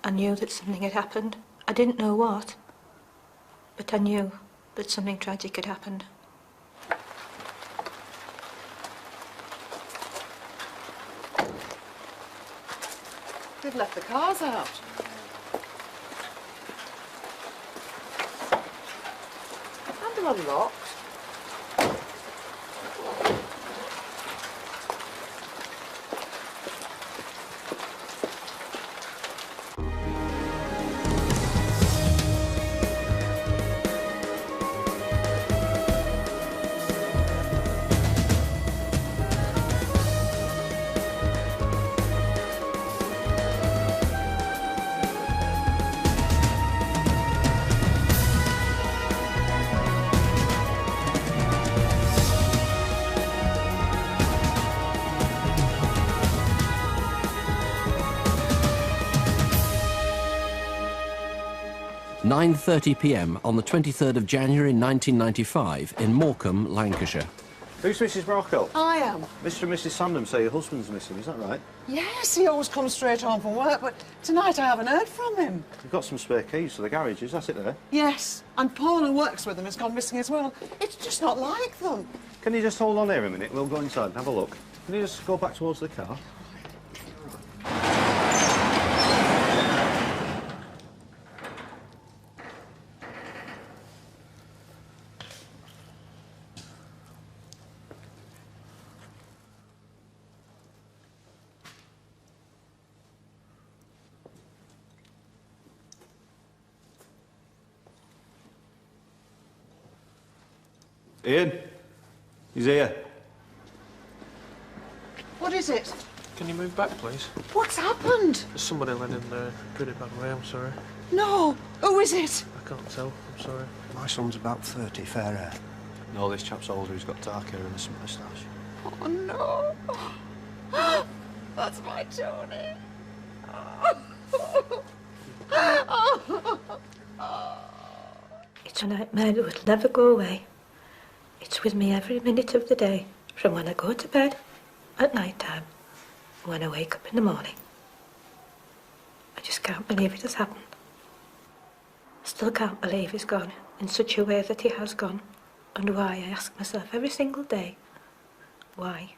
I knew that something had happened. I didn't know what, but I knew that something tragic had happened. They've left the cars out. And they're unlocked. (9:30 p.m. on the 23rd of January 1995 in Morecambe, Lancashire. Who's Mrs. Morocco? I am. Mr. and Mrs. Sandham say your husband's missing, is that right? Yes, he always comes straight home from work, but tonight I haven't heard from him. You've got some spare keys to the garage, is that it there? Yes, and Paul, who works with them, has gone missing as well. It's just not like them. Can you just hold on here a minute? We'll go inside and have a look. Can you just go back towards the car? Ian, he's here. What is it? Can you move back, please? What's happened? There's somebody led in there. Pretty bad way, I'm sorry. No. Who is it? I can't tell, I'm sorry. My son's about 30, fair hair. No, this chap's older, he's got dark hair and a moustache. Oh, no. That's my Tony. It's a nightmare that will never go away. It's with me every minute of the day, from when I go to bed at night time, when I wake up in the morning. I just can't believe it has happened. I still can't believe he's gone in such a way that he has gone, and why, I ask myself every single day. Why?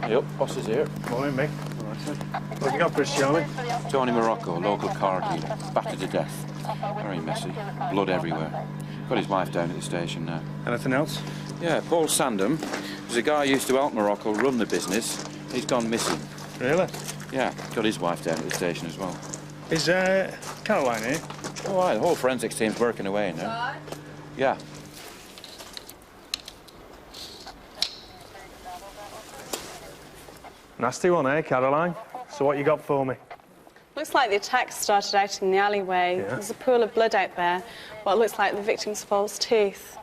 Yep, boss is here. Morning, Mick. What have you got for us, Charlie? Tony Morocco, local car dealer. Battered to death. Very messy. Blood everywhere. Got his wife down at the station now. Anything else? Yeah, Paul Sandham. There's a guy who used to help Morocco run the business. He's gone missing. Really? Yeah, got his wife down at the station as well. Is, Caroline here? All right, the whole forensics team's working away now. Yeah. Nasty one, eh, Caroline? So what you got for me? Looks like the attack started out in the alleyway. Yeah. There's a pool of blood out there, what looks like the victim's false teeth.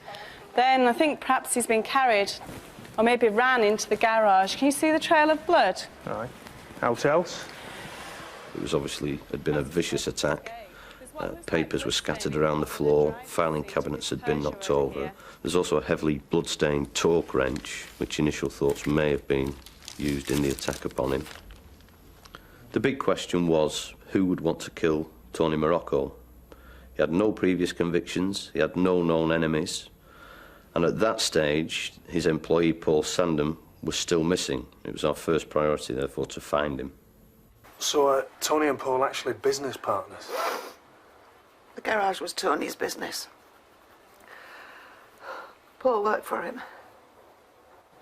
Then I think perhaps he's been carried, or maybe ran into the garage. Can you see the trail of blood? Aye. Out else? It was obviously had been a vicious attack. Papers were scattered around the floor, filing cabinets had been knocked over. There's also a heavily blood-stained torque wrench, which initial thoughts may have been used in the attack upon him. The big question was, who would want to kill Tony Morocco? He had no previous convictions, he had no known enemies, and at that stage, his employee, Paul Sandham, was still missing. It was our first priority, therefore, to find him. So, Tony and Paul actually business partners? The garage was Tony's business. Paul worked for him.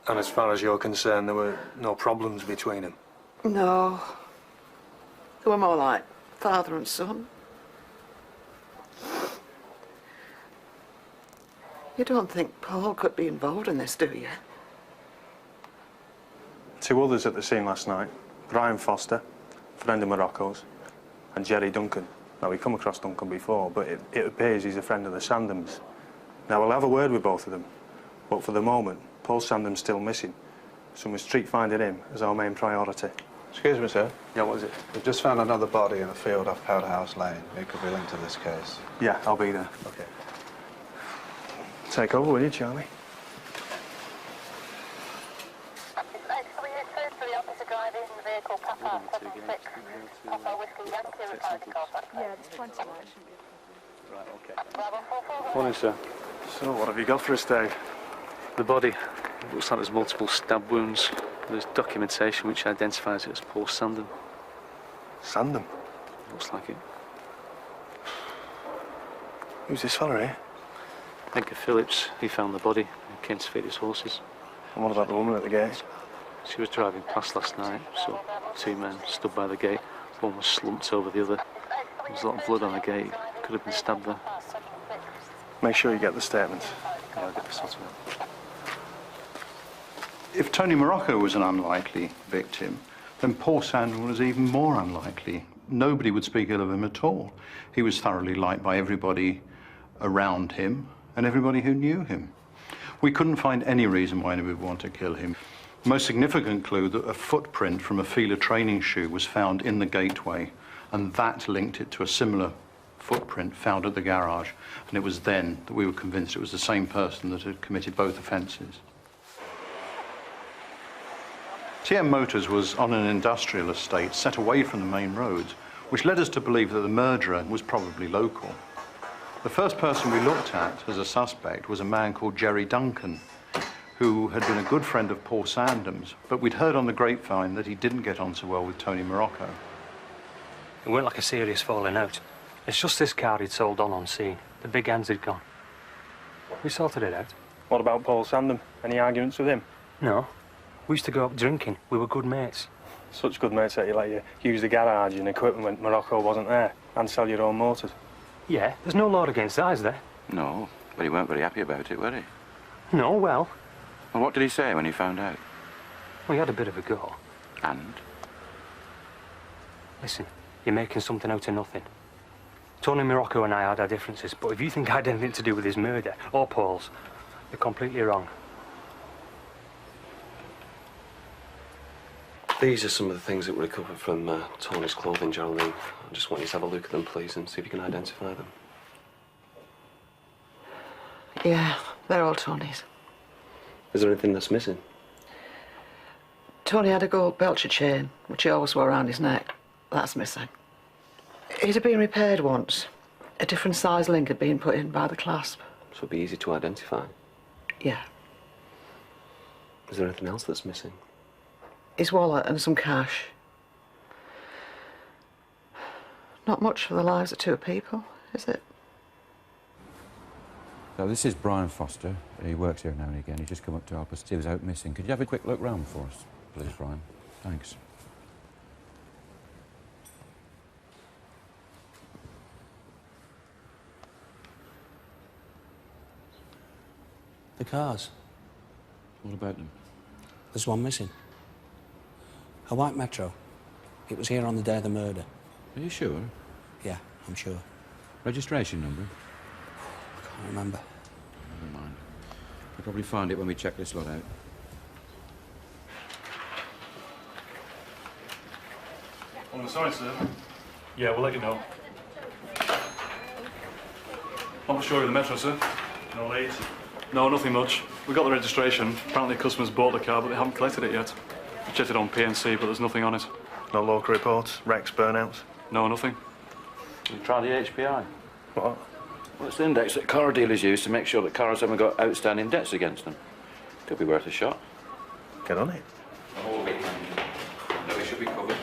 And as far as you're concerned, there were no problems between them? No. They were more like father and son. You don't think Paul could be involved in this, do you? Two others at the scene last night. Brian Foster, friend of Morocco's, and Jerry Duncan. Now, we've come across Duncan before, but it appears he's a friend of the Sandhams. Now, we'll have a word with both of them, but for the moment, Paul Sandham's still missing, so we must treat finding him as our main priority. Excuse me, sir. Yeah, what is it? We've just found another body in a field off Powderhouse Lane. It could be linked to this case. Yeah, I'll be there. OK. Take over, will you, Charlie? Can we refer to the officer driving the vehicle, Papa? Yeah, there's 20 more. Right, OK. Morning, sir. So, what have you got for us, Dave? The body. It looks like there's multiple stab wounds. There's documentation which identifies it as Paul Sandham. Sandham? Looks like it. Who's this fella here? Edgar Phillips. He found the body and came to feed his horses. And what about the woman at the gate? She was driving past last night, so 2 men stood by the gate. One was slumped over the other. There was a lot of blood on the gate. Could have been stabbed there. Make sure you get the statements. Yeah, I'll get the sort of it. If Tony Morocco was an unlikely victim, then Paul Sandham was even more unlikely. Nobody would speak ill of him at all. He was thoroughly liked by everybody around him and everybody who knew him. We couldn't find any reason why anyone would want to kill him. The most significant clue that a footprint from a Fila training shoe was found in the gateway, and that linked it to a similar footprint found at the garage. And it was then that we were convinced it was the same person that had committed both offences. TM Motors was on an industrial estate set away from the main roads, which led us to believe that the murderer was probably local. The first person we looked at as a suspect was a man called Jerry Duncan, who had been a good friend of Paul Sandham's, but we'd heard on the grapevine that he didn't get on so well with Tony Morocco. It weren't like a serious falling out. It's just this car he'd sold on scene. The big hands had gone. We sorted it out. What about Paul Sandham? Any arguments with him? No. We used to go up drinking. We were good mates. Such good mates that you let you use the garage and equipment when Morocco wasn't there, and sell your own motors. Yeah, there's no law against that, is there? No, but he weren't very happy about it, were he? No, well... Well, what did he say when he found out? We had a bit of a go. And? Listen, you're making something out of nothing. Tony Morocco and I had our differences, but if you think I had anything to do with his murder, or Paul's, you're completely wrong. These are some of the things that were recovered from Tony's clothing, Geraldine. I just want you to have a look at them, please, and see if you can identify them. Yeah, they're all Tony's. Is there anything that's missing? Tony had a gold Belcher chain, which he always wore around his neck. That's missing. It had been repaired once. A different size link had been put in by the clasp. So it'd be easy to identify. Yeah. Is there anything else that's missing? His wallet and some cash. Not much for the lives of 2 people, is it? So this is Brian Foster. He works here now and again. He's just come up to help us. He was out missing. Could you have a quick look round for us, please, Brian? Thanks. The cars. What about them? There's one missing. A white Metro. It was here on the day of the murder. Are you sure? Yeah, I'm sure. Registration number? I can't remember. Never mind. We'll probably find it when we check this lot out. On the side, sir. Yeah, we'll let you know. Not sure of the Metro, sir. No lead? No, nothing much. We got the registration. Apparently customers bought the car, but they haven't collected it yet. We checked it on PNC, but there's nothing on it. No local reports? Wrecks, burnouts? No, nothing. You try the HPI? What? Well, it's the index that car dealers use to make sure that cars haven't got outstanding debts against them. Could be worth a shot. Get on it. The whole weekend. No, it should be covered.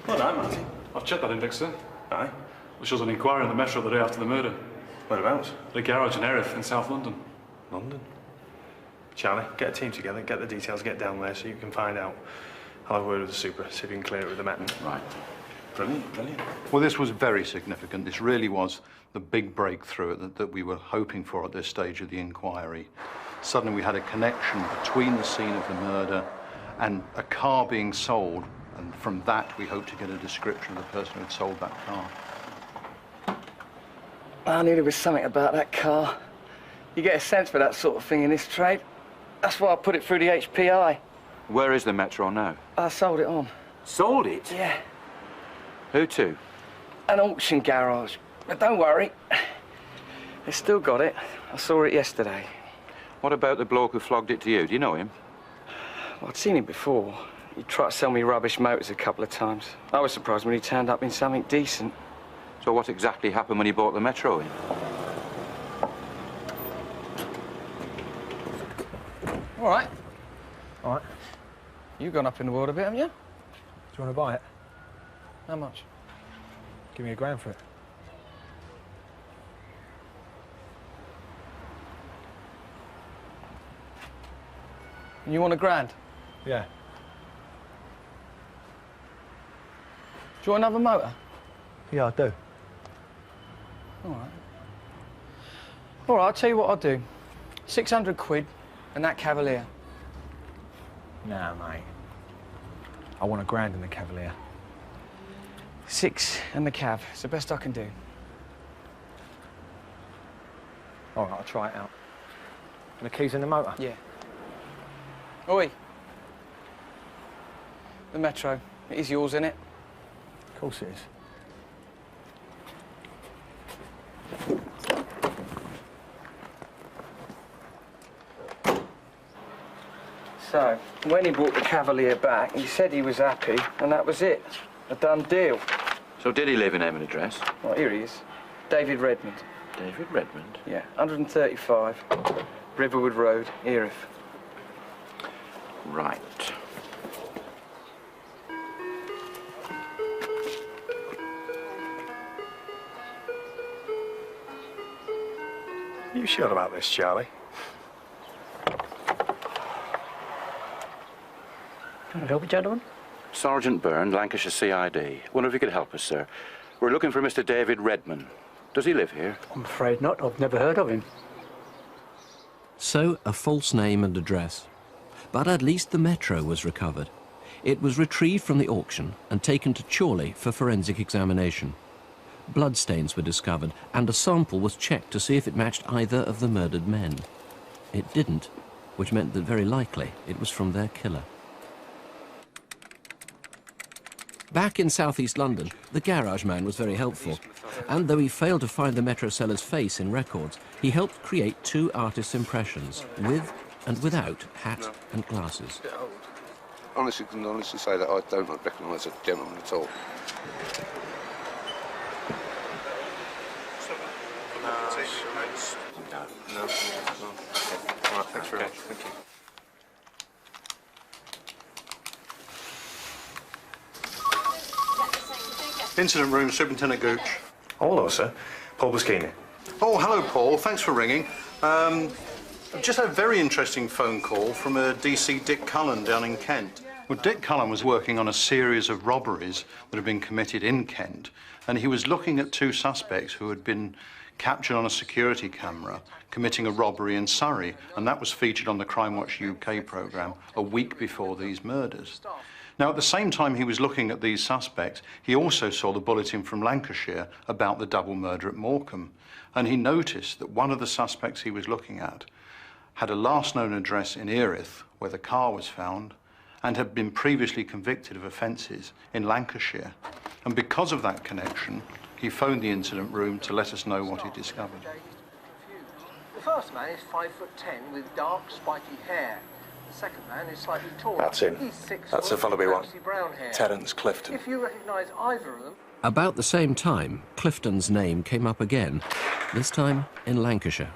Well done, Marty. I've checked that index, sir. Aye. It shows an inquiry on the Metro the day after the murder. Whereabouts? The garage in Erith in South London. London? Charlie, get a team together, get the details, get down there so you can find out. I'll have a word with the super, see if you can clear it with the Metten. Right. Brilliant, brilliant. Well, this was very significant. This really was the big breakthrough that we were hoping for at this stage of the inquiry. Suddenly we had a connection between the scene of the murder and a car being sold, and from that we hoped to get a description of the person who had sold that car. I knew there was something about that car. You get a sense for that sort of thing in this trade. That's why I put it through the HPI. Where is the Metro now? I sold it on. Sold it? Yeah. Who to? An auction garage. But don't worry. They still got it. I saw it yesterday. What about the bloke who flogged it to you? Do you know him? Well, I'd seen him before. He tried to sell me rubbish motors a couple of times. I was surprised when he turned up in something decent. So what exactly happened when he bought the Metro in? All right. All right. You've gone up in the world a bit, haven't you? Do you want to buy it? How much? Give me £1,000 for it. And you want £1,000? Yeah. Do you want another motor? Yeah, I do. All right. All right, I'll tell you what I'll do. 600 quid and that Cavalier. Nah, mate. I want £1,000 in the Cavalier. 6 and the Cav. It's the best I can do. All right, I'll try it out. And the keys in the motor? Yeah. Oi. The Metro. It is yours, isn't it? Of course it is. So, when he brought the Cavalier back, he said he was happy, and that was it. A done deal. So did he leave a name and address? Well, here he is. David Redmond. David Redmond? Yeah, 135, Riverwood Road, Erith. Right. You sure about this, Charlie? Can I help you, gentlemen? Sergeant Byrne, Lancashire CID. Wonder if you could help us, sir. We're looking for Mr. David Redmond. Does he live here? I'm afraid not. I've never heard of him. So, a false name and address. But at least the Metro was recovered. It was retrieved from the auction and taken to Chorley for forensic examination. Bloodstains were discovered, and a sample was checked to see if it matched either of the murdered men. It didn't, which meant that very likely it was from their killer. Back in southeast London, the garage man was very helpful, and though he failed to find the Metro seller's face in records, he helped create 2 artist's impressions, with and without hat and glasses. Honestly, can honestly say that I don't recognise a gentleman at all. No. All right, thanks very much. Thank you. Incident room, Superintendent Gooch. Oh, hello, sir. Paul Buscini. Oh, hello, Paul. Thanks for ringing. I've just had a very interesting phone call from a DC Dick Cullen down in Kent. Well, Dick Cullen was working on a series of robberies that had been committed in Kent, and he was looking at 2 suspects who had been captured on a security camera committing a robbery in Surrey, and that was featured on the Crimewatch UK programme a week before these murders. Now, at the same time he was looking at these suspects, he also saw the bulletin from Lancashire about the double murder at Morecambe, and he noticed that one of the suspects he was looking at had a last known address in Erith, where the car was found, and had been previously convicted of offences in Lancashire. And because of that connection, he phoned the incident room to let us know what he discovered. The first man is 5'10" with dark, spiky hair. The second man is slightly taller. That's him. He's 6 That's the fellow we want. brown hair. Terence Clifton. If you recognise either of them... About the same time, Clifton's name came up again, this time in Lancashire.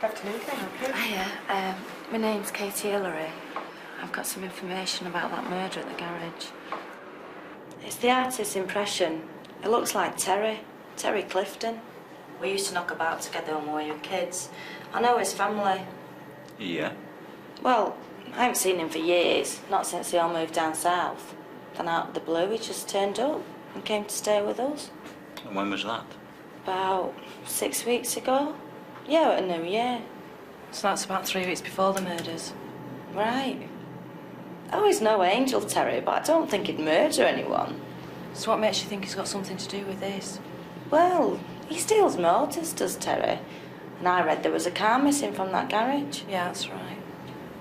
Afternoon, can I help you? Hiya, my name's Katie Hillary. I've got some information about that murder at the garage. It's the artist's impression. It looks like Terry Clifton. We used to knock about together when we were kids. I know his family. Yeah? Well, I haven't seen him for years, not since they all moved down south. Then out of the blue, he just turned up and came to stay with us. And when was that? About 6 weeks ago. Yeah, at New Year. So that's about 3 weeks before the murders. Right. Oh, he's no angel, Terry, but I don't think he'd murder anyone. So what makes you think he's got something to do with this? Well, he steals motors, does Terry. And I read there was a car missing from that garage. Yeah, that's right.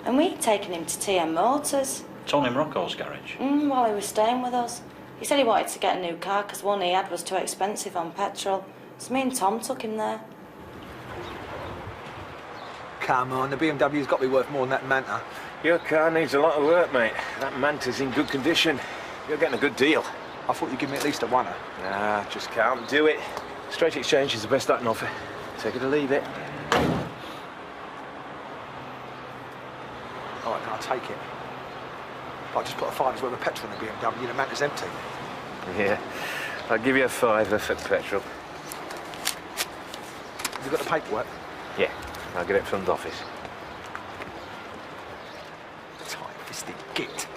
And we'd taken him to TM Motors. Tony Morocco's garage? While he was staying with us. He said he wanted to get a new car because one he had was too expensive on petrol. So me and Tom took him there. Come on, the BMW's got to be worth more than that Manta. Your car needs a lot of work, mate. That Manta's in good condition. You're getting a good deal. I thought you'd give me at least a one. Nah, just can't do it. Straight exchange is the best I can offer. Take it or leave it. All right, then I'll take it. But I just put a $5's worth of petrol in the BMW, the Manta's empty. Yeah, I'll give you a $5 for petrol. Have you got the paperwork? Yeah, I'll get it from the office. Tight-fisted git.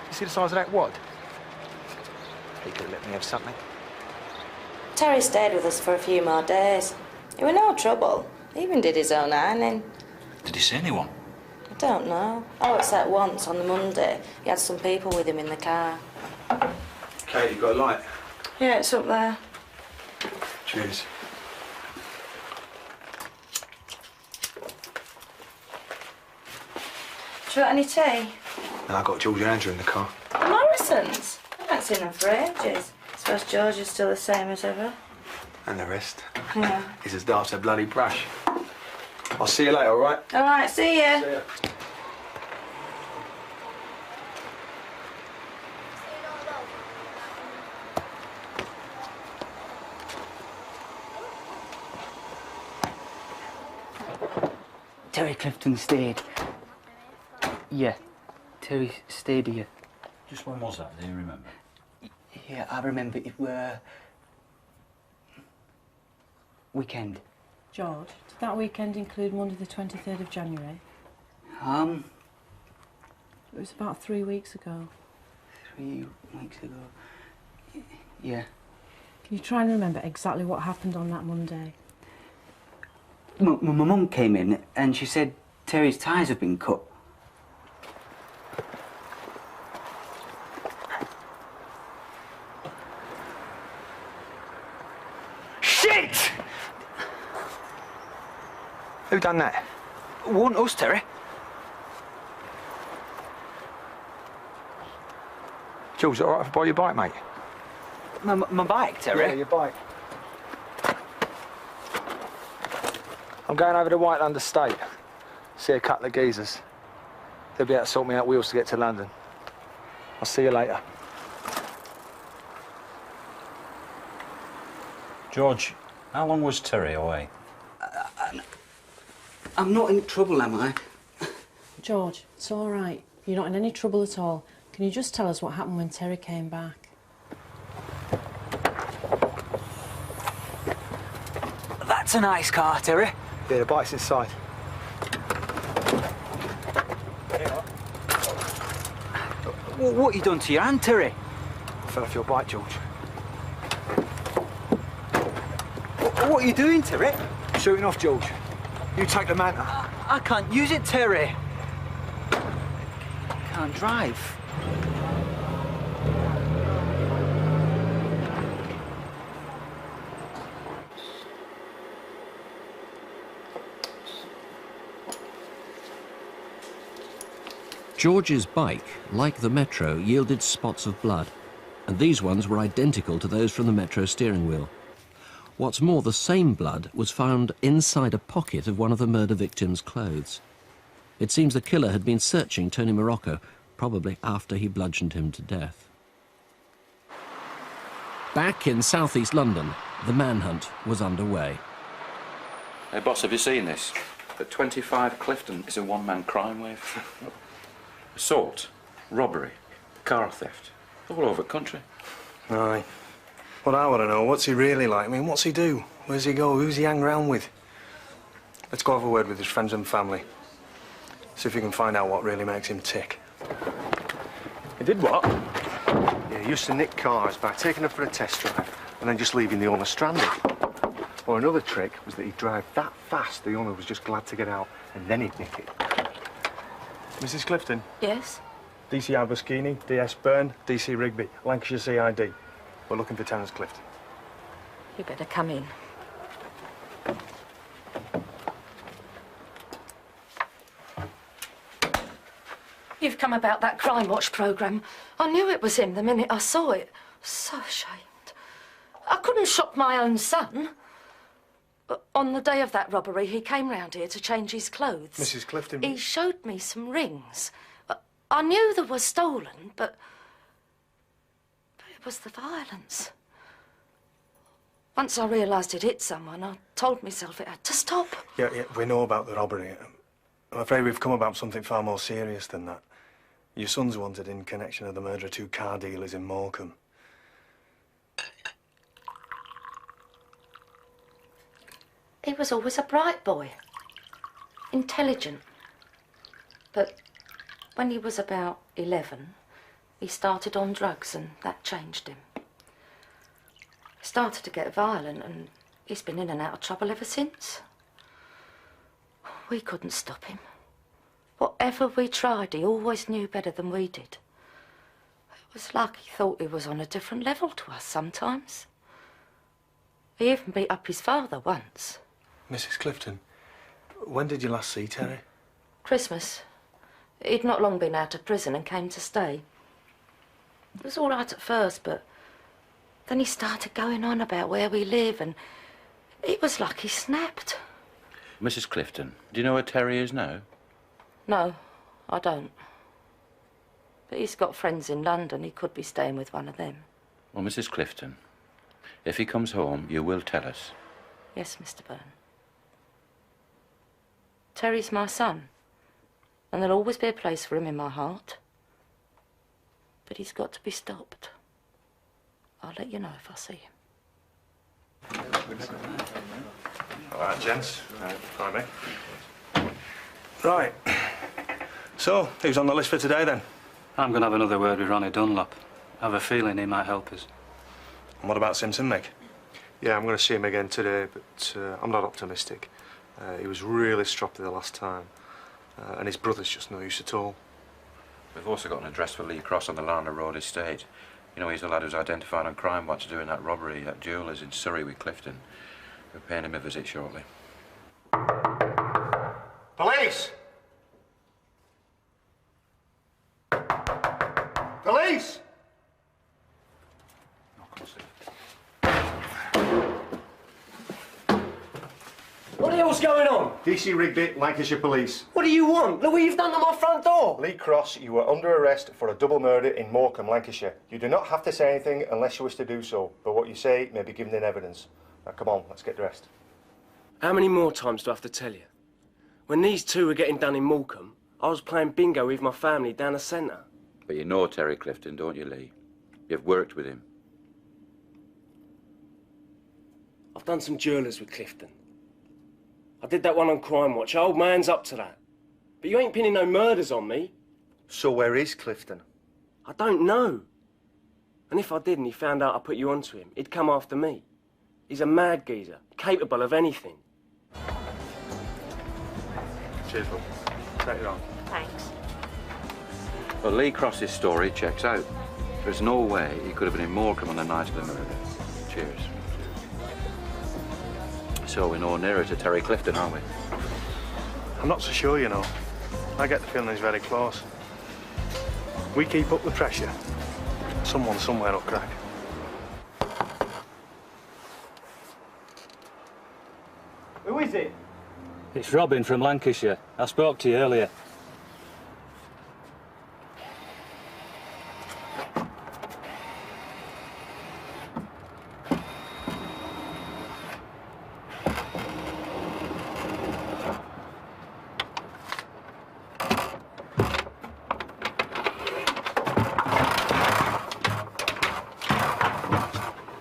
You see the size of that wad? He could have let me have something. Terry stayed with us for a few more days. He were no trouble. He even did his own ironing. Did he see anyone? I don't know. All except once on the Monday, he had some people with him in the car. Kate, you got a light? Yeah, it's up there. Cheers. Do you want any tea? No, I got George and Andrew in the car. The Morrisons? I haven't seen them for ages. I suppose George is still the same as ever. And the rest. Yeah. He's as daft as a bloody brush. I'll see you later, all right? All right, see ya. See ya. Terry Clifton stayed. Yeah, Terry stayed here. Just when was that? Do you remember? Yeah, I remember it were... weekend. George, did that weekend include Monday the 23rd of January? It was about 3 weeks ago. 3 weeks ago. Yeah. Can you try and remember exactly what happened on that Monday? My mum came in and she said Terry's tyres have been cut. Shit! Who done that? Wasn't us, Terry. George, all right if I borrow your bike, mate? My bike, Terry? Yeah, your bike. I'm going over to Whiteland Estate. See a couple of geezers. They'll be able to sort me out wheels to get to London. I'll see you later. George, how long was Terry away? I'm not in trouble, am I? George, it's all right. You're not in any trouble at all. Can you just tell us what happened when Terry came back? That's a nice car, Terry. Yeah, the bike's inside. What you done to your hand, Terry? I fell off your bike, George. What are you doing, Terry? Shooting off, George. You take the Manta. I can't use it, Terry. Can't drive. George's bike, like the Metro, yielded spots of blood, and these ones were identical to those from the Metro steering wheel. What's more, the same blood was found inside a pocket of one of the murder victim's clothes. It seems the killer had been searching Tony Morocco, probably after he bludgeoned him to death. Back in southeast London, the manhunt was underway. Hey, boss, have you seen this? That 25 Clifton is a one-man crime wave. Assault, robbery, car theft, all over the country. Aye. What I want to know, what's he really like? I mean, what's he do? Where's he go? Who's he hang around with? Let's go have a word with his friends and family. See if we can find out what really makes him tick. He did what? Yeah, he used to nick cars by taking them for a test drive and then just leaving the owner stranded. Or another trick was that he'd drive that fast the owner was just glad to get out and then he'd nick it. Mrs. Clifton? Yes? DC Albuskini, DS Byrne, DC Rigby, Lancashire CID. We're looking for Terence Clifton. You better come in. You've come about that Crime Watch programme. I knew it was him the minute I saw it. So ashamed. I couldn't shock my own son. On the day of that robbery, he came round here to change his clothes. Mrs. Clifton... He showed me some rings. I knew they were stolen, but it was the violence. Once I realised it hit someone, I told myself it had to stop. Yeah, we know about the robbery. I'm afraid we've come about something far more serious than that. Your son's wanted in connection with the murder of 2 car dealers in Morecambe. He was always a bright boy, intelligent. But when he was about 11, he started on drugs and that changed him. He started to get violent and he's been in and out of trouble ever since. We couldn't stop him. Whatever we tried, he always knew better than we did. It was like he thought he was on a different level to us sometimes. He even beat up his father once. Mrs. Clifton, when did you last see Terry? Christmas. He'd not long been out of prison and came to stay. It was all right at first, but then he started going on about where we live and it was like he snapped. Mrs. Clifton, do you know where Terry is now? No, I don't. But he's got friends in London. He could be staying with one of them. Well, Mrs. Clifton, if he comes home, you will tell us. Yes, Mr. Byrne. Terry's my son, and there'll always be a place for him in my heart. But he's got to be stopped. I'll let you know if I see him. All right, gents. Follow me. Right. So, who's on the list for today, then? I'm going to have another word with Ronnie Dunlop. I have a feeling he might help us. And what about Simpson, Mick? Yeah, I'm going to see him again today, but I'm not optimistic. He was really stroppy the last time, and his brother's just no use at all. We've also got an address for Lee Cross on the Larner Road estate. You know, he's the lad who's identified on crimewatch doing that robbery at Jewellers in Surrey with Clifton. We're paying him a visit shortly. Police! Police! What the hell's going on? DC Rigby, Lancashire Police. What do you want? Look what you've done to my front door. Lee Cross, you were under arrest for a double murder in Morecambe, Lancashire. You do not have to say anything unless you wish to do so, but what you say may be given in evidence. Now, come on, let's get dressed. How many more times do I have to tell you? When these two were getting done in Morecambe, I was playing bingo with my family down the centre. But you know Terry Clifton, don't you, Lee? You've worked with him. I've done some jewellers with Clifton. I did that one on crimewatch. I hold my hands up to that. But you ain't pinning no murders on me. So where is Clifton? I don't know. And if I did and he found out I put you onto him, he'd come after me. He's a mad geezer, capable of anything. Cheers, Bob. Take it on. Thanks. Well, Lee Cross's story checks out. There's no way he could have been in Morecambe on the night of the murder. Cheers. So we're no nearer to Terry Clifton, are we? I'm not so sure, you know. I get the feeling he's very close. We keep up the pressure. Someone somewhere will crack. Who is it? It's Robin from Lancashire. I spoke to you earlier.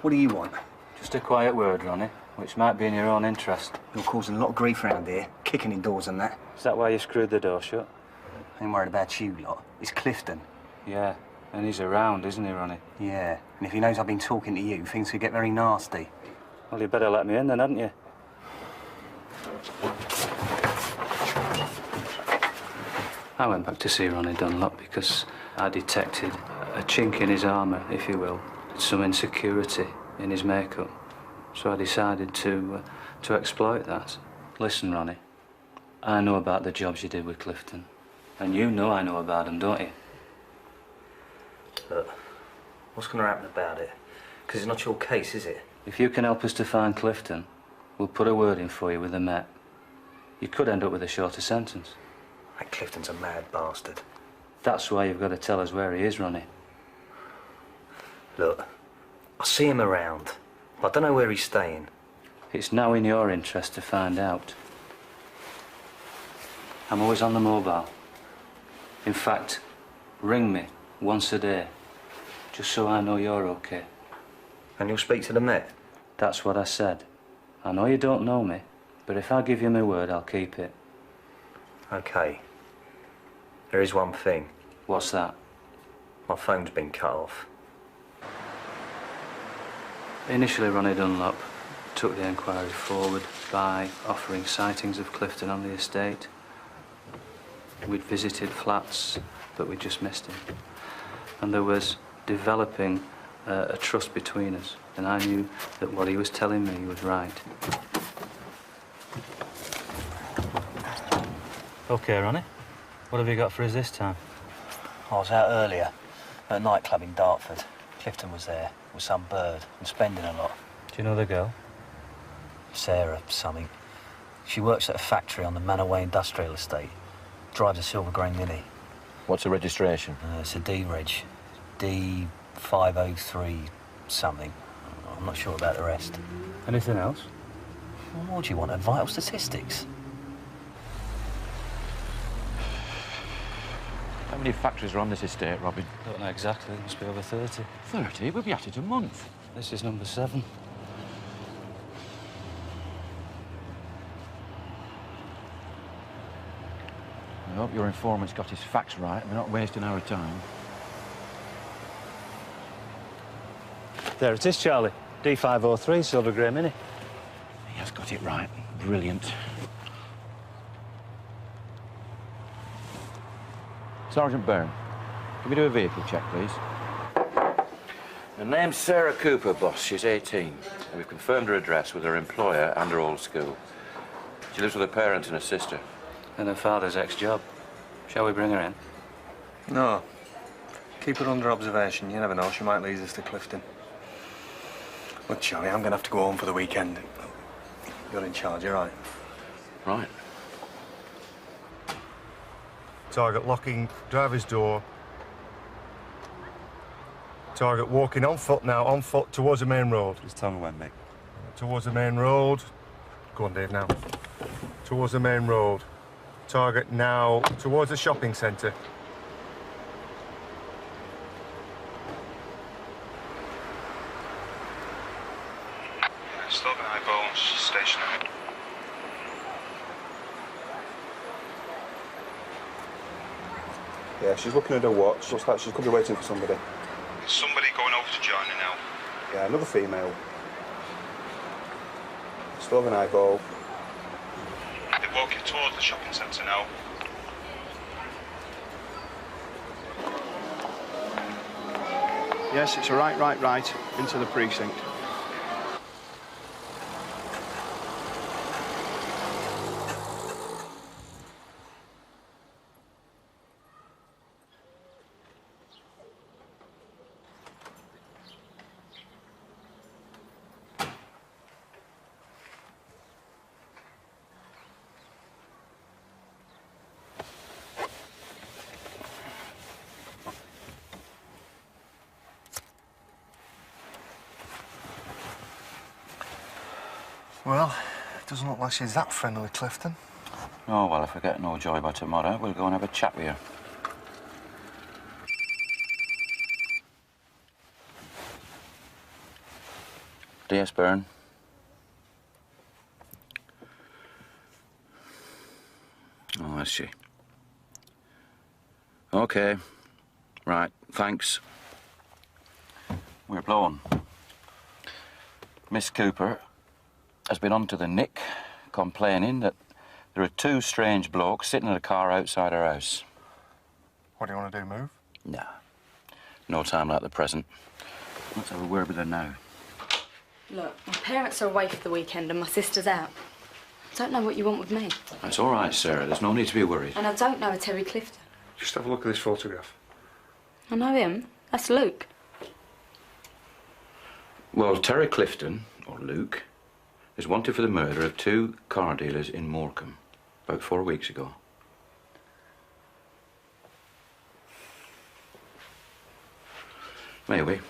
What do you want? Just a quiet word, Ronnie, which might be in your own interest. You're causing a lot of grief around here, kicking in doors and that. Is that why you screwed the door shut? I ain't worried about you lot. It's Clifton. Yeah, and he's around, isn't he, Ronnie? Yeah, and if he knows I've been talking to you, things could get very nasty. Well, you better let me in then, hadn't you? I went back to see Ronnie Dunlop because I detected a chink in his armour, if you will, some insecurity in his makeup. So I decided to exploit that. Listen, Ronnie, I know about the jobs you did with Clifton. And you know I know about them, don't you? Look, what's going to happen about it? Because it's not your case, is it? If you can help us to find Clifton, We'll put a word in for you with the Met. You could end up with a shorter sentence. That Clifton's a mad bastard. That's why you've got to tell us where he is, Ronnie. Look, I see him around. I don't know where he's staying. It's now in your interest to find out. I'm always on the mobile. In fact, ring me once a day, just so I know you're okay. And you'll speak to the Met? That's what I said. I know you don't know me, but if I give you my word, I'll keep it. OK. There is one thing. What's that? My phone's been cut off. Initially, Ronnie Dunlop took the inquiry forward by offering sightings of Clifton on the estate. We'd visited flats, but we just missed him. And there was developing a trust between us, and I knew that what he was telling me was right. OK, Ronnie. What have you got for us this time? I was out earlier at a nightclub in Dartford. Clifton was there with some bird and spending a lot. Do you know the girl? Sarah something. She works at a factory on the Manaway Industrial Estate. Drives a silver grey Mini. What's the registration? It's a D-Reg. D503 something. I'm not sure about the rest. Anything else? Well, what do you want? Vital statistics? How many factories are on this estate, Robin? Don't know exactly. It must be over 30. 30? We'll be at it a month. This is number 7. I hope your informant's got his facts right and we're not wasting our time. There it is, Charlie. D503, silver grey Mini. He has got it right. Brilliant. Sergeant Byrne, can we do a vehicle check, please? Her name's Sarah Cooper, boss. She's 18. And we've confirmed her address with her employer and her old school. She lives with her parents and her sister. And her father's ex-job. Shall we bring her in? No. Keep her under observation. You never know, she might lead us to Clifton. Look, Charlie, I'm going to have to go home for the weekend. You're in charge, you're right. Right. Target locking driver's door. Target walking on foot now, on foot towards the main road. Just tell me when, mate. Towards the main road. Go on, Dave, now. Towards the main road. Target now towards the shopping centre. Stop at Eyeballs Station. Yeah, she's looking at her watch. Looks like she could be waiting for somebody. There's somebody going over to join her now. Yeah, another female. Still an eyeball. They're walking towards the shopping centre now. Yes, it's a right into the precinct. Well, it doesn't look like she's that friendly with Clifton. Oh, well, if I get no joy by tomorrow, we'll go and have a chat with her. DS Byrne. Oh, is she? OK. Right, thanks. We're blown. Miss Cooper has been on to the Nick, complaining that there are 2 strange blokes sitting in a car outside her house. What do you want to do, move? Nah. No time like the present. Let's have a word with her now. Look, my parents are away for the weekend and my sister's out. I don't know what you want with me. That's all right, Sarah. There's no need to be worried. And I don't know a Terry Clifton. Just have a look at this photograph. I know him. That's Luke. Well, Terry Clifton, or Luke, is wanted for the murder of 2 car dealers in Morecambe about 4 weeks ago. May we?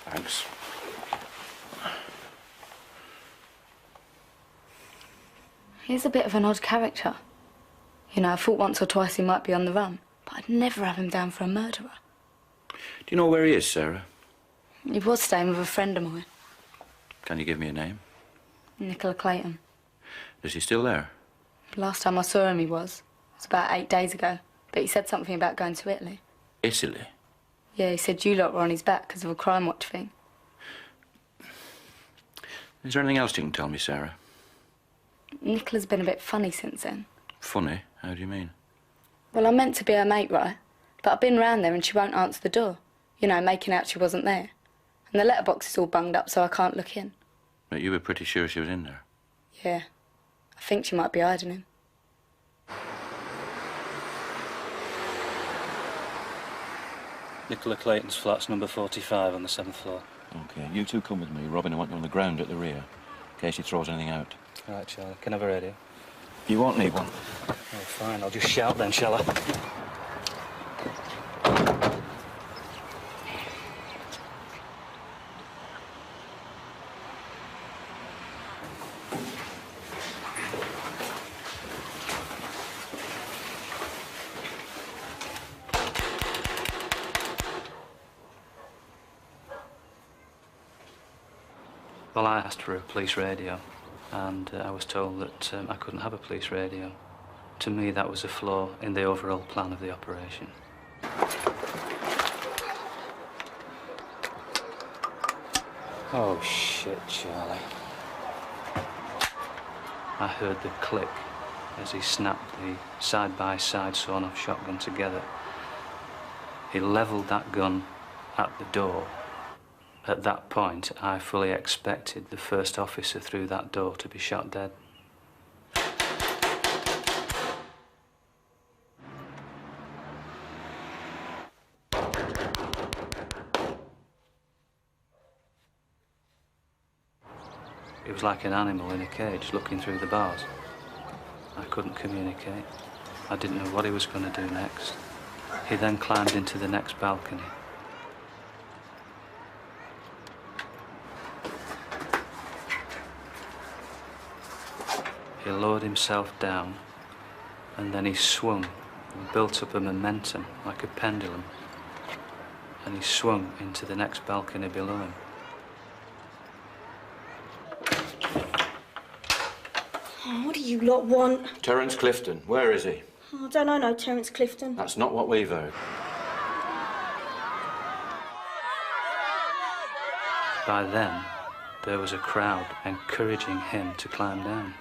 Thanks. He's a bit of an odd character. You know, I thought once or twice he might be on the run, but I'd never have him down for a murderer. Do you know where he is, Sarah? He was staying with a friend of mine, Can you give me a name? Nicola Clayton. Is he still there? Last time I saw him he was. It was about 8 days ago, but he said something about going to Italy. Italy? Yeah, he said you lot were on his back because of a crime watch thing. Is there anything else you can tell me, Sarah? Nicola's been a bit funny since then. Funny? How do you mean? Well, I'm meant to be her mate, right? But I've been round there and she won't answer the door. You know, making out she wasn't there. And the letterbox is all bunged up so I can't look in. But you were pretty sure she was in there. Yeah. I think she might be hiding him. Nicola Clayton's flat's number 45 on the 7th floor. OK, you two come with me. Robin, I want you on the ground at the rear, in case she throws anything out. All right, Charlie. Can I have a radio? You won't need one. Oh, fine. I'll just shout then, shall I? Well, I asked for a police radio, and I was told that I couldn't have a police radio. To me, that was a flaw in the overall plan of the operation. Oh, shit, Charlie. I heard the click as he snapped the side-by-side sawn-off shotgun together. He levelled that gun at the door. At that point, I fully expected the first officer through that door to be shot dead. It was like an animal in a cage looking through the bars. I couldn't communicate. I didn't know what he was going to do next. He then climbed into the next balcony. He lowered himself down, and then he swung and built up a momentum like a pendulum, and he swung into the next balcony below him. Oh, what do you lot want? Terence Clifton, where is he? Oh, don't I know Terence Clifton? That's not what we've heard. By then, there was a crowd encouraging him to climb down.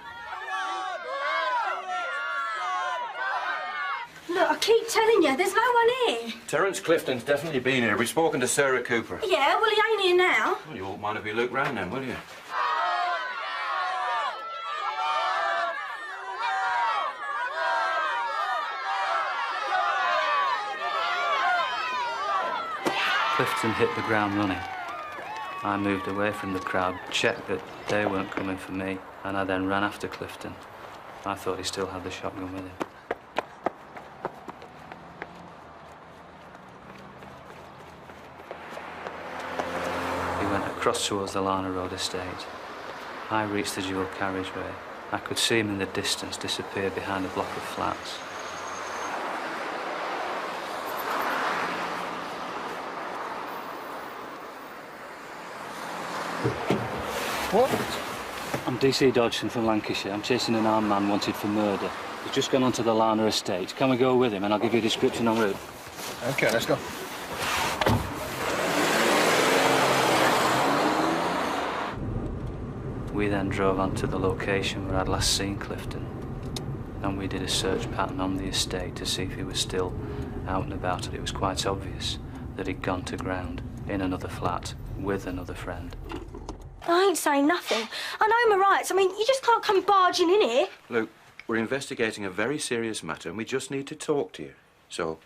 Look, I keep telling you, there's no one here. Terence Clifton's definitely been here. We've spoken to Sarah Cooper. Yeah, well, he ain't here now. Well, you won't mind if we look round then, will you? Clifton hit the ground running. I moved away from the crowd, checked that they weren't coming for me, and I then ran after Clifton. I thought he still had the shotgun with him. He went across towards the Lana Road estate. I reached the dual carriageway. I could see him in the distance disappear behind a block of flats. What? I'm DC Dodgson from Lancashire. I'm chasing an armed man wanted for murder. He's just gone onto the Lana estate. Can we go with him and I'll give you a description en route? OK, let's go. We then drove on to the location where I'd last seen Clifton. And we did a search pattern on the estate to see if he was still out and about. And it was quite obvious that he'd gone to ground in another flat with another friend. I ain't saying nothing. I know my rights. I mean, you just can't come barging in here. Luke, we're investigating a very serious matter and we just need to talk to you. So,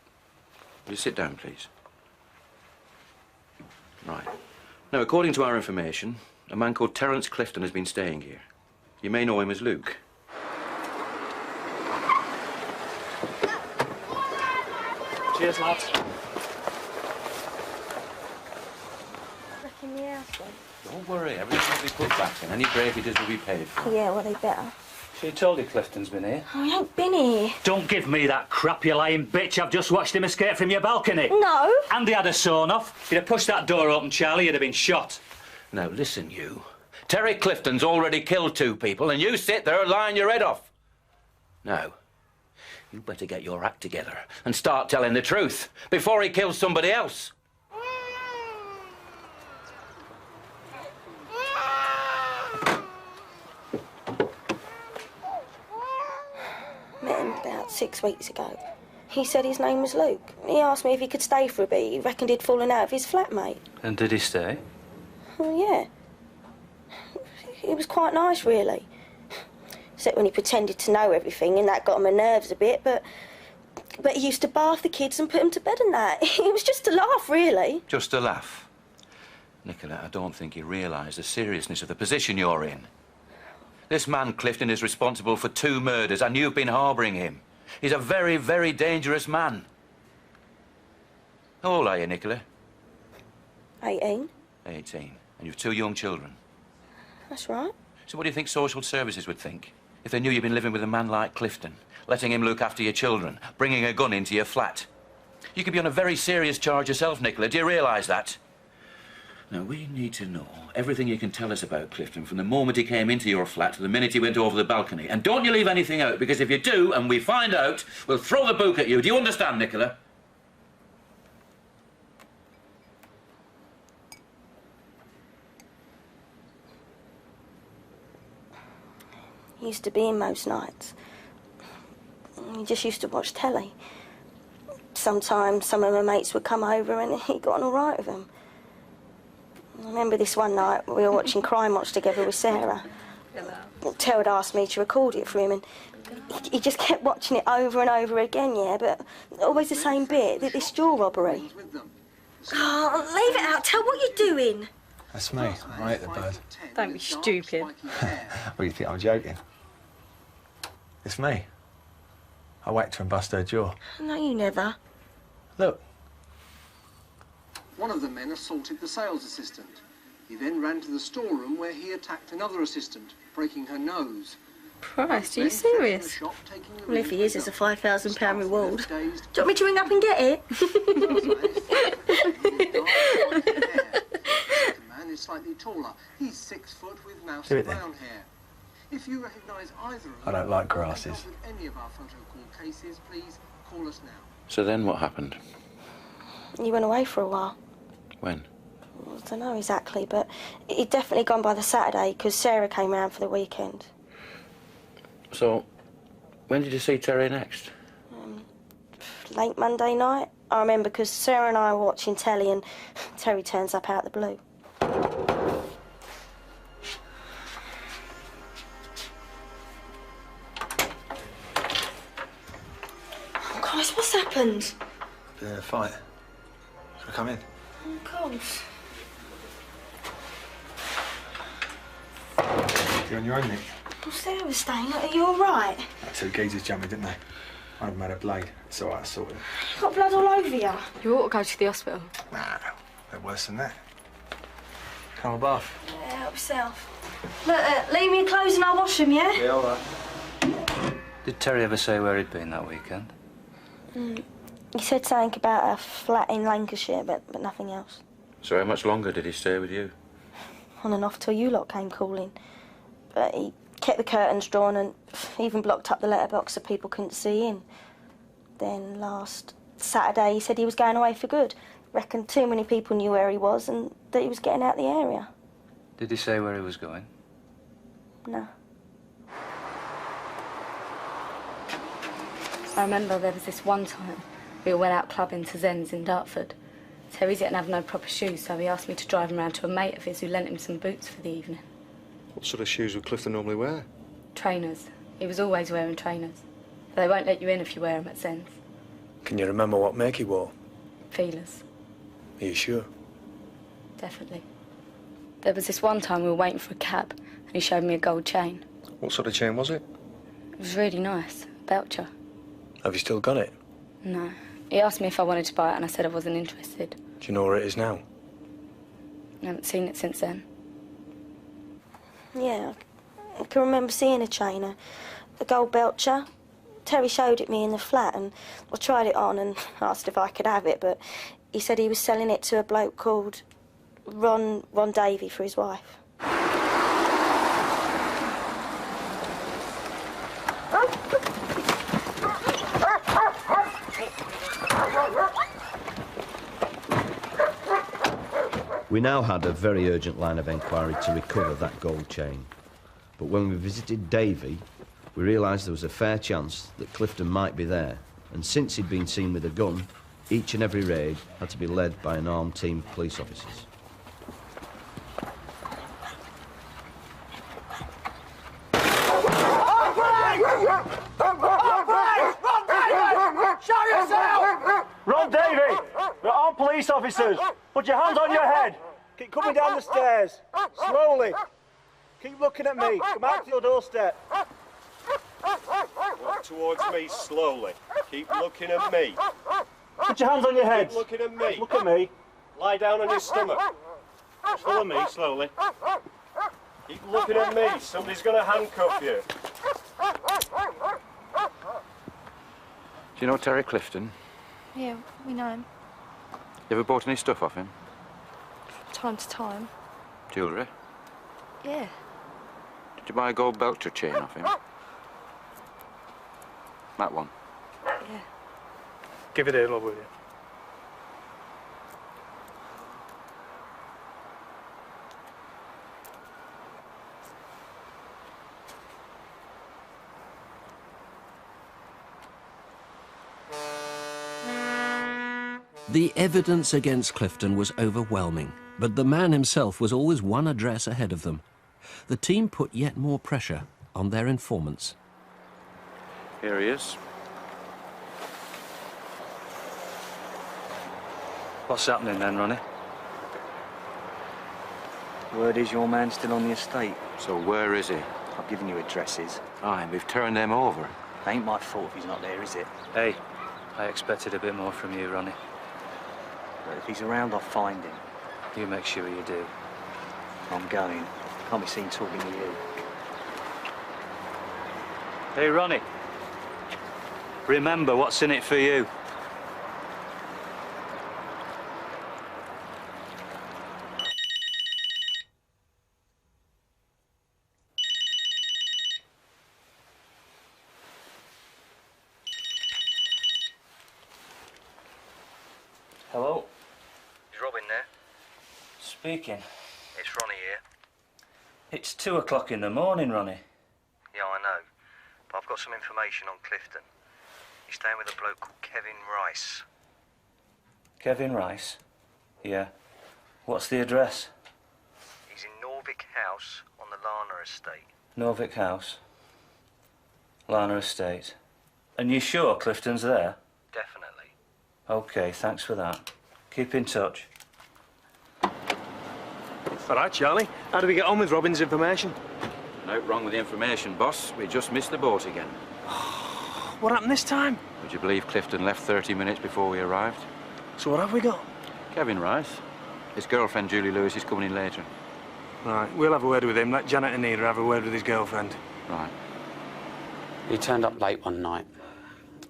will you sit down, please? Right. Now, according to our information, A man called Terence Clifton has been staying here. You may know him as Luke. Cheers, lads. Reckon the house one? Don't worry, everything will be put back in. Any breakages will be paid for. Yeah, well, they better. She told you Clifton's been here. Oh, he ain't been here. Don't give me that crap, you lying bitch. I've just watched him escape from your balcony. No. And he had a sawn off. If you'd have pushed that door open, Charlie, you'd have been shot. Now, listen, you. Terry Clifton's already killed 2 people, and you sit there lying your head off. Now, you better get your act together and start telling the truth before he kills somebody else. Met him about 6 weeks ago. He said his name was Luke. He asked me if he could stay for a bit. He reckoned he'd fallen out of his flatmate. And did he stay? Oh, yeah. It was quite nice, really. Except when he pretended to know everything, and that got on my nerves a bit, but he used to bath the kids and put them to bed and that. It was just a laugh, really. Just a laugh. Nicola, I don't think you realise the seriousness of the position you're in. This man, Clifton, is responsible for 2 murders, and you've been harbouring him. He's a very, very dangerous man. How old are you, Nicola? 18. 18. And you've 2 young children. That's right. So what do you think social services would think if they knew you'd been living with a man like Clifton, letting him look after your children, bringing a gun into your flat? You could be on a very serious charge yourself, Nicola. Do you realise that? Now, we need to know everything you can tell us about Clifton from the moment he came into your flat to the minute he went over the balcony. And don't you leave anything out, because if you do, and we find out, we'll throw the book at you. Do you understand, Nicola? He used to be in most nights. He just used to watch telly. Sometimes some of my mates would come over and he got on all right with them. I remember this one night we were watching Crime Watch together with Sarah. Tel had asked me to record it for him, and he just kept watching it over and over again, yeah, but always the same bit, this jaw robbery. Oh, leave it out. Tel, what are you doing? That's me. I hate the bird. Don't be stupid. What do you think? I'm joking. It's me. I whacked her and bust her jaw. No, you never. Look. One of the men assaulted the sales assistant. He then ran to the storeroom where he attacked another assistant, breaking her nose. Christ, are you serious? Well, if he is, it's a £5,000 reward. Do you want me to ring up and get it? The man is slightly taller. He's 6 foot with mouse Do it and then. brown hair. If you recognise either of them, I don't like grasses. with any of our photo call cases, please call us now. So then what happened? He went away for a while. When? I don't know exactly, but he'd definitely gone by the Saturday because Sarah came round for the weekend. So, when did you see Terry next? Late Monday night. I remember because Sarah and I were watching telly and Terry turns up out of the blue. Oh, Christ, what's happened? Been in a fight. Can I come in? Oh, of course. You're on your own, Nick. Well, Sarah was staying. Are you all right? So geezers jumped me, didn't they? One of them had a blade. It's all right, I sorted it. You got blood all over you. You ought to go to the hospital. Nah, they're worse than that. Come a bath. Yeah, help yourself. Look, leave me your clothes and I'll wash them, yeah? Yeah, all right. Did Terry ever say where he'd been that weekend? He said something about a flat in Lancashire, but nothing else. So how much longer did he stay with you? On and off till you lot came calling. But he kept the curtains drawn and even blocked up the letterbox so people couldn't see in. Then last Saturday he said he was going away for good. Reckoned too many people knew where he was and that he was getting out of the area. Did he say where he was going? No. I remember there was this one time we all went out clubbing to Zen's in Dartford. Terry didn't have no proper shoes, so he asked me to drive him round to a mate of his who lent him some boots for the evening. What sort of shoes would Clifton normally wear? Trainers. He was always wearing trainers. They won't let you in if you wear them at Zen's. Can you remember what make he wore? Feelers. Are you sure? Definitely. There was this one time we were waiting for a cab and he showed me a gold chain. What sort of chain was it? It was really nice. Belcher. Have you still got it? No. He asked me if I wanted to buy it and I said I wasn't interested. Do you know where it is now? I haven't seen it since then. Yeah, I can remember seeing a chain, a gold Belcher. Terry showed it me in the flat and I tried it on and asked if I could have it, but he said he was selling it to a bloke called Ron Davey for his wife. We now had a very urgent line of enquiry to recover that gold chain. But when we visited Davey, we realised there was a fair chance that Clifton might be there. And since he'd been seen with a gun, each and every raid had to be led by an armed team of police officers. Show yourself! Ron Davey! We're armed police officers! Put your hands on your head! Keep coming down the stairs. Slowly. Keep looking at me. Come out to your doorstep. Walk towards me slowly. Keep looking at me. Put your hands on your head. Keep looking at me. Look at me. Lie down on your stomach. Follow me slowly. Keep looking at me. Somebody's going to handcuff you. Do you know Terry Clifton? Yeah, we know him. You ever bought any stuff off him? Time to time. Jewellery? Yeah. Did you buy a gold Belcher chain off him? That one? Yeah. Give it here, love, will you? The evidence against Clifton was overwhelming, but the man himself was always one address ahead of them. The team put yet more pressure on their informants. Here he is. What's happening then, Ronnie? Word is your man's still on the estate. So where is he? I've given you addresses. Aye, we've turned them over. Ain't my fault if he's not there, is it? Hey, I expected a bit more from you, Ronnie. But if he's around, I'll find him. You make sure you do. I'm going. Can't be seen talking to you. Hey, Ronnie. Remember what's in it for you. Hello? Is Robin there? Speaking. It's Ronnie here. It's 2 o'clock in the morning, Ronnie. Yeah, I know. But I've got some information on Clifton. He's staying with a bloke called Kevin Rice. Kevin Rice? Yeah. What's the address? He's in Norvic House on the Lana estate. Norvic House. Lana Estate. And you sure Clifton's there? Definitely. OK, thanks for that. Keep in touch. All right, Charlie. How do we get on with Robin's information? No wrong with the information, boss. We just missed the boat again. What happened this time? Would you believe Clifton left 30 minutes before we arrived? So what have we got? Kevin Rice. His girlfriend, Julie Lewis, is coming in later. Right, we'll have a word with him. Let Janet and Nita have a word with his girlfriend. Right. He turned up late one night.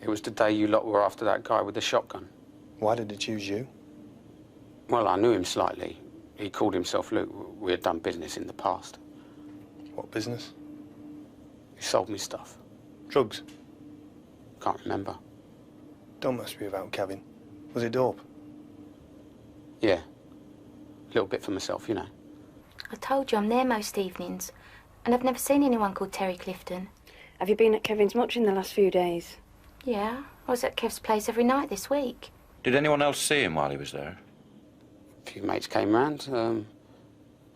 It was the day you lot were after that guy with the shotgun. Why did he choose you? Well, I knew him slightly. He called himself Luke. We had done business in the past. What business? He sold me stuff. Drugs? Can't remember. Don't mess me about, Kevin. Was it dope? Yeah. A little bit for myself, you know. I told you I'm there most evenings, and I've never seen anyone called Terry Clifton. Have you been at Kevin's much in the last few days? Yeah, I was at Kev's place every night this week. Did anyone else see him while he was there? A few mates came round. And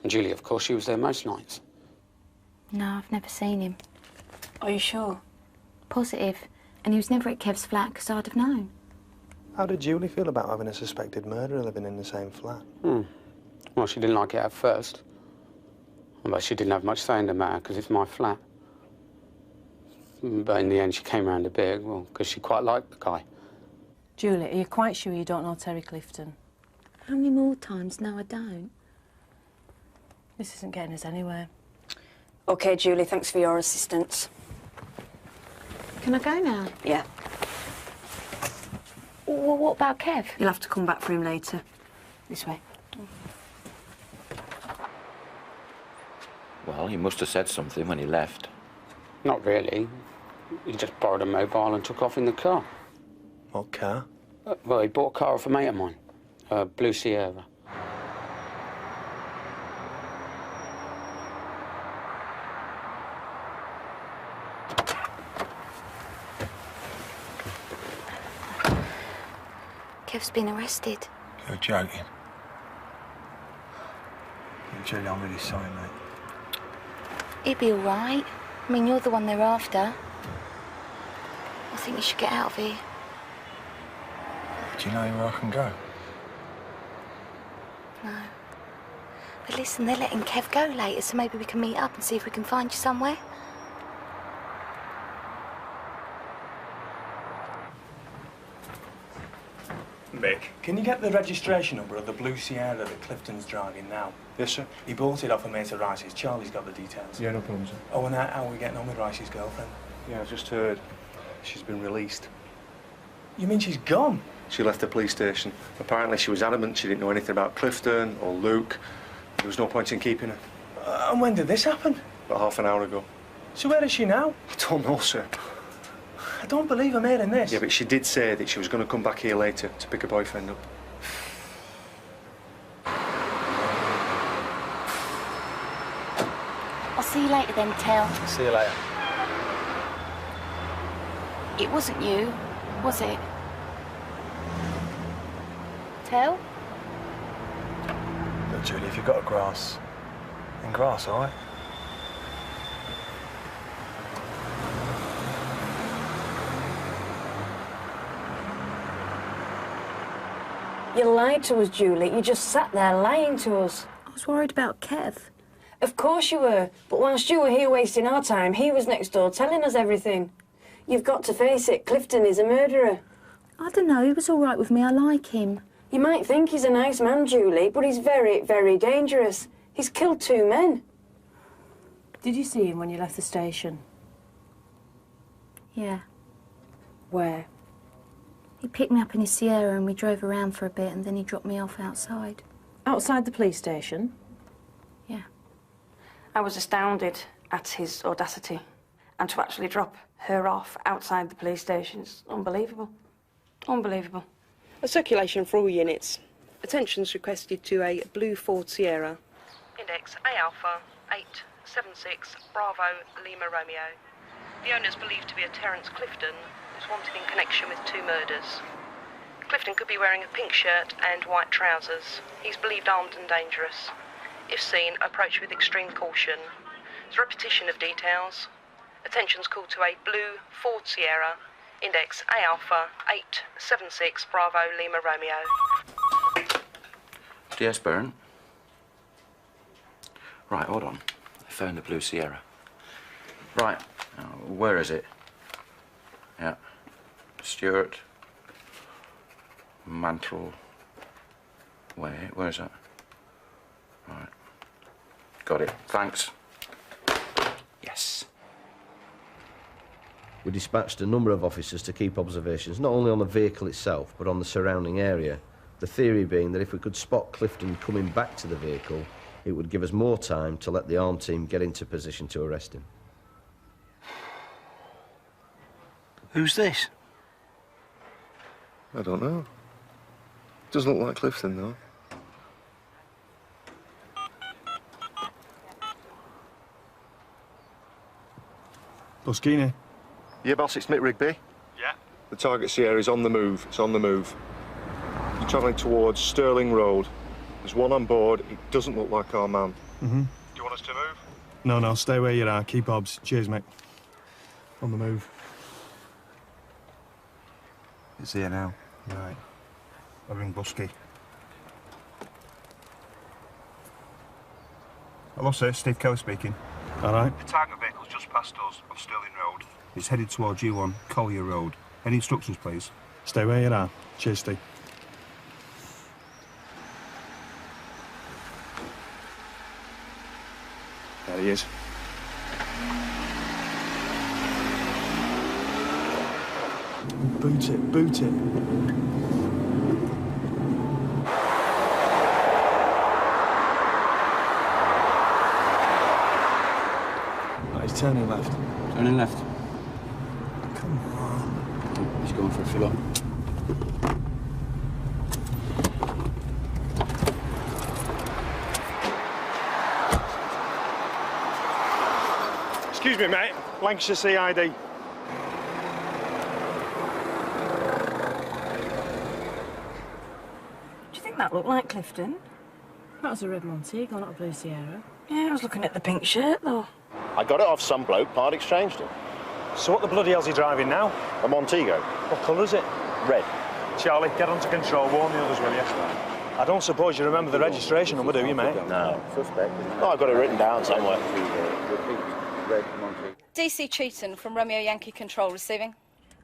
Julie, of course, she was there most nights. No, I've never seen him. Are you sure? Positive. And he was never at Kev's flat because I'd have known. How did Julie feel about having a suspected murderer living in the same flat? Well, she didn't like it at first. But she didn't have much say in the matter, because it's my flat. But in the end, she came round a bit, well, because she quite liked the guy. Julie, are you quite sure you don't know Terry Clifton? How many more times? No, I don't. This isn't getting us anywhere. OK, Julie, thanks for your assistance. Can I go now? Yeah. Well, what about Kev? You'll have to come back for him later. This way. Well, he must have said something when he left. Not really. He just borrowed a mobile and took off in the car. What car? Well, he bought a car off a mate of mine, a Blue Sierra. Kev's been arrested. You're joking. Julie, I'm really sorry, mate. He'll be all right. I mean, you're the one they're after. I think you should get out of here. Do you know where I can go? No. But listen, they're letting Kev go later, so maybe we can meet up and see if we can find you somewhere. Mick, can you get the registration number of the Blue Sierra that Clifton's driving now? Yes, sir. He bought it off a mate of Rice's. Charlie's got the details. Yeah, no problem, sir. Oh, and how are we getting on with Rice's girlfriend? Yeah, I just heard. She's been released. You mean she's gone? She left the police station. Apparently she was adamant she didn't know anything about Clifton or Luke. There was no point in keeping her. And when did this happen? About half an hour ago. So where is she now? I don't know, sir. I don't believe I'm hearing this. Yeah, but she did say that she was going to come back here later to pick her boyfriend up. I'll see you later then, Tel. See you later. It wasn't you, was it? Tel? Look, Julie, if you've got a grass, then grass, all right? You lied to us, Julie. You just sat there lying to us. I was worried about Kev. Of course you were. But whilst you were here wasting our time, he was next door telling us everything. You've got to face it. Clifton is a murderer. I don't know. He was all right with me. I like him. You might think he's a nice man, Julie, but he's very, very dangerous. He's killed 2 men. Did you see him when you left the station? Yeah. Where? He picked me up in his Sierra and we drove around for a bit and then he dropped me off outside. Outside the police station? Yeah. I was astounded at his audacity. And to actually drop her off outside the police station is unbelievable. Unbelievable. A circulation for all units. Attention's requested to a blue Ford Sierra. Index A Alpha 876 Bravo Lima Romeo. The owner is believed to be a Terence Clifton, who's wanted in connection with 2 murders. Clifton could be wearing a pink shirt and white trousers. He's believed armed and dangerous. If seen, approach with extreme caution. As a repetition of details, attention's called to a blue Ford Sierra, index A Alpha 876 Bravo Lima Romeo. Yes, Byrne? Right, hold on. I found the Blue Sierra. Right, where is it? Yeah. Stuart. Mantle. Wait, where's that? Right. Got it. Thanks. Yes. We dispatched a number of officers to keep observations not only on the vehicle itself but on the surrounding area. The theory being that if we could spot Clifton coming back to the vehicle, it would give us more time to let the armed team get into position to arrest him. Who's this? I don't know. Doesn't look like Clifton, though. Buskini. Yeah, boss, it's Mick Rigby. Yeah? The target Sierra is on the move. It's on the move. He's travelling towards Stirling Road. There's one on board. It doesn't look like our man. Mm-hmm. Do you want us to move? No, stay where you are. Keep obs. Cheers, mate. On the move. It's here now. Right. I'll ring Busky. Hello, sir. Steve Kelly speaking. All right. The target vehicle's just past us on Stirling Road. It's headed towards you on Collier Road. Any instructions, please? Stay where you are. Cheers, Steve. There he is. Boot it, boot it. Oh, he's turning left. Turning left. Come on. He's going for a fill-up. Excuse me, mate. Lancashire CID. That looked like Clifton. That was a red Montego, not a blue Sierra. Yeah, I was looking at the pink shirt, though. I got it off some bloke, part exchanged it. So what the bloody hell's he driving now? A Montego. What colour's it? Red. Charlie, get onto control. Warn the others, will you? I don't suppose you remember the registration number, do you, mate? No. Suspect. No, I've got it written down somewhere. Red Montego. DC Cheaton from Romeo Yankee Control receiving.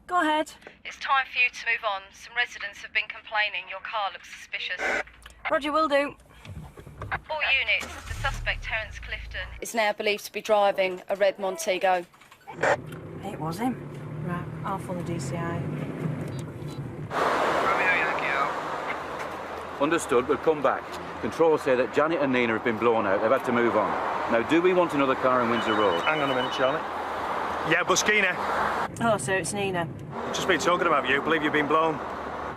Go ahead. It's time for you to move on. Some residents have been complaining your car looks suspicious. Roger, will do. All units, the suspect, Terence Clifton, is now believed to be driving a red Montego. It was him. Right, I'll phone the DCI. Romeo Yankee out. Understood, we'll come back. Control say that Janet and Nina have been blown out. They've had to move on. Now, do we want another car in Windsor Road? Hang on a minute, Charlie. Yeah, Buskina. Hello, sir, it's Nina. Just been talking about you. Believe you've been blown.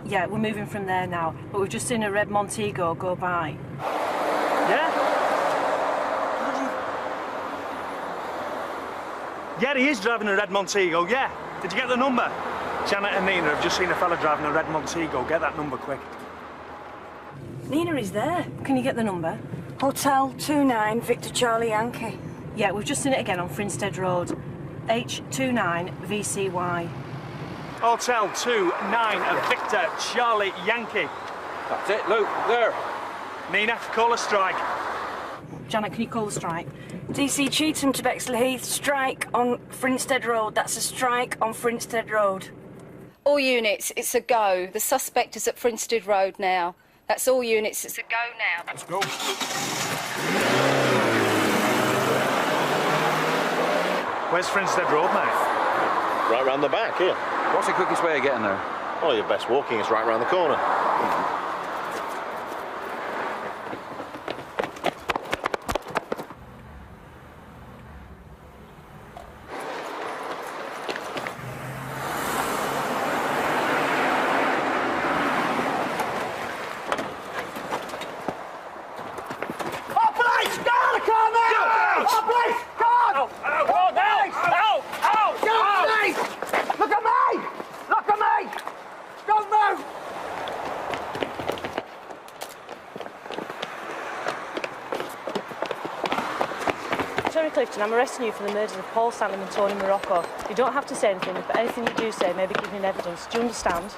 Yeah, we're moving from there now, but we've just seen a red Montego go by. Yeah? Yeah, he is driving a red Montego, yeah. Did you get the number? Janet and Nina have just seen a fella driving a red Montego. Get that number quick. Nina is there. Can you get the number? Hotel 29 Victor Charlie Yankee. Yeah, we've just seen it again on Frinstead Road. H29VCY. Hotel 29 Victor Charlie Yankee. That's it, Luke, there. Nina, call a strike. Janet, can you call the strike? DC Cheatham to Bexley Heath, strike on Frinstead Road. That's a strike on Frinstead Road. All units, it's a go. The suspect is at Frinstead Road now. That's all units, it's a go now. Let's go. Where's Frinstead Road, mate? Right round the back, here. What's the quickest way of getting there? Oh, your best walking is right round the corner. Clifton, I'm arresting you for the murders of Paul Sanham and Tony Morocco. You don't have to say anything, but anything you do say may be given in evidence. Do you understand?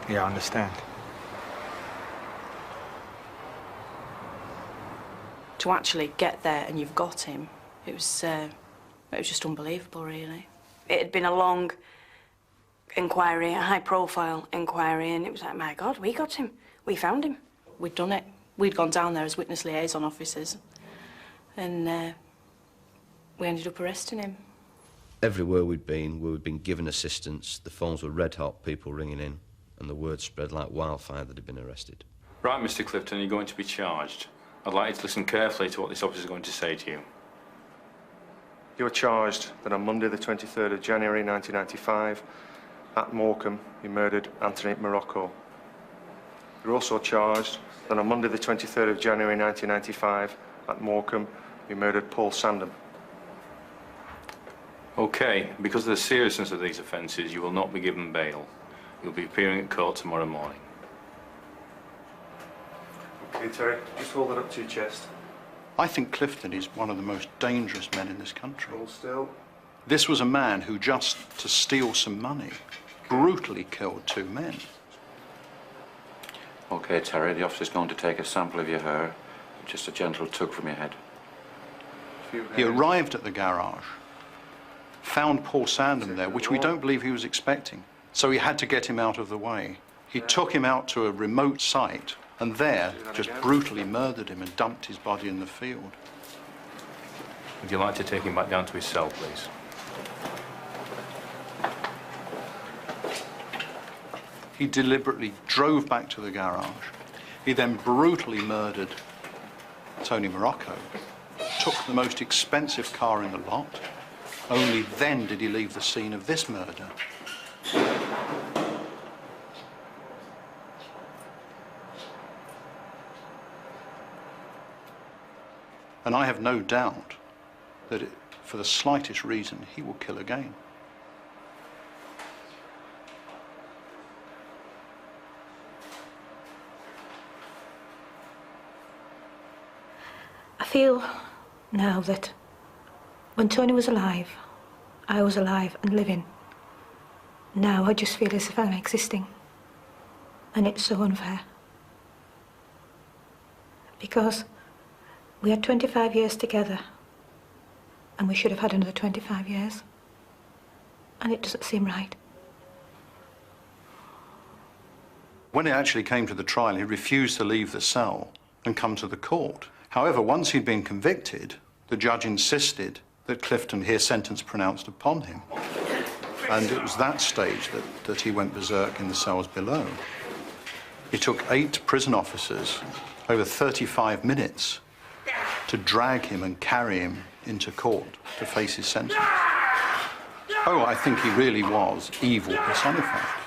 Yeah, I understand. To actually get there and you've got him, it was just unbelievable, really. It had been a long inquiry, a high-profile inquiry, and it was like, my God, we got him. We found him. We'd done it. We'd gone down there as witness liaison officers. And we ended up arresting him. Everywhere we'd been given assistance. The phones were red hot, people ringing in, and the word spread like wildfire that he'd been arrested. Right, Mr. Clifton, you're going to be charged. I'd like you to listen carefully to what this officer is going to say to you. You're charged that on Monday the 23rd of January 1995, at Morecambe, you murdered Anthony Morocco. You're also charged that on Monday the 23rd of January 1995, at Morecambe, you murdered Paul Sanham. OK, because of the seriousness of these offences, you will not be given bail. You'll be appearing at court tomorrow morning. OK, Terry, just hold it up to your chest. I think Clifton is one of the most dangerous men in this country. Hold still. This was a man who, just to steal some money, brutally killed 2 men. OK, Terry, the officer's going to take a sample of your hair. Just a gentle tug from your head. He arrived at the garage, found Paul Sandham there, which we don't believe he was expecting. So he had to get him out of the way. He took him out to a remote site and there just brutally murdered him and dumped his body in the field. Would you like to take him back down to his cell, please? He deliberately drove back to the garage. He then brutally murdered Tony Morocco, took the most expensive car in the lot. Only then did he leave the scene of this murder. And I have no doubt that for the slightest reason, he will kill again. I feel now that when Tony was alive, I was alive and living. Now I just feel as if I'm existing. And it's so unfair. Because we had 25 years together, and we should have had another 25 years. And it doesn't seem right. When it actually came to the trial, he refused to leave the cell and come to the court. However, once he'd been convicted, the judge insisted that Clifton hear sentence pronounced upon him. And it was that stage that he went berserk in the cells below. It took 8 prison officers over 35 minutes to drag him and carry him into court to face his sentence. Oh, I think he really was evil personified.